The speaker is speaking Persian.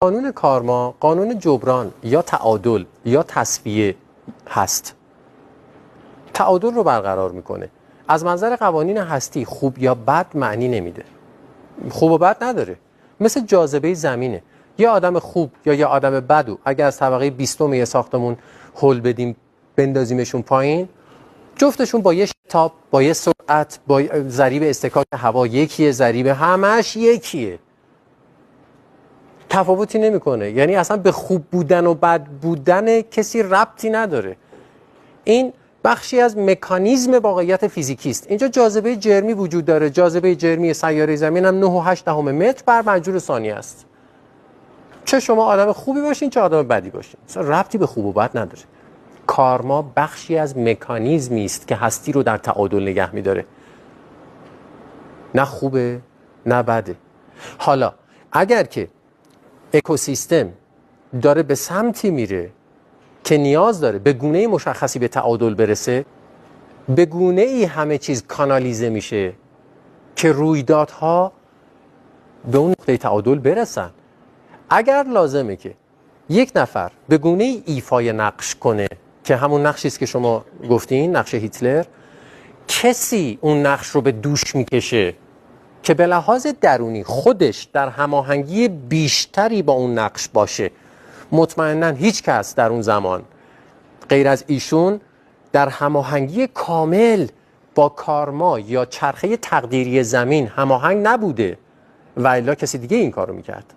قانون کارما قانون جبران یا تعادل یا تسویه هست. تعادل رو برقرار میکنه. از منظر قوانین هستی خوب یا بد معنی نمیده. خوب و بد نداره. مثل جاذبه زمینه. یه آدم خوب یا یه آدم بدو اگر از طبقه 20 یه ساختمون هل بدیم بندازیمشون پایین، جفتشون با یه شتاب، با یه سرعت، با ضریب استکاک هوا یکیه، ضریب همش یکیه. تفاوتی نمیکنه. یعنی اصلا به خوب بودن و بد بودن کسی ربطی نداره. این بخشی از مکانیزم واقعیت فیزیکی است. اینجا جاذبه جرمی وجود داره. جاذبه جرمی سیاره زمین هم 9.8 متر بر مجرور ثانیه است. چه شما آدم خوبی باشین چه آدم بدی باشین، اصلا ربطی به خوب و بد نداره. کارما بخشی از مکانیزمی است که هستی رو در تعادل نگه می‌داره. نه خوبه نه بده. حالا اگر که اکوسیستم داره به سمتی میره که نیاز داره به گونه‌ای مشخصی به تعادل برسه، به گونه‌ای همه چیز کانالیزه میشه که رویدادها به اون نقطه تعادل برسن. اگر لازمه که یک نفر به گونه‌ای ایفای نقش کنه که همون نقشی است که شما گفتین، نقش هیتلر، کسی اون نقش رو به دوش میکشه که به لحاظ درونی خودش در هماهنگی بیشتری با اون نقش باشه. مطمئناً هیچ کس در اون زمان غیر از ایشون در هماهنگی کامل با کارما یا چرخه تقدیری زمین هماهنگ نبوده و الا کسی دیگه این کارو میکرد.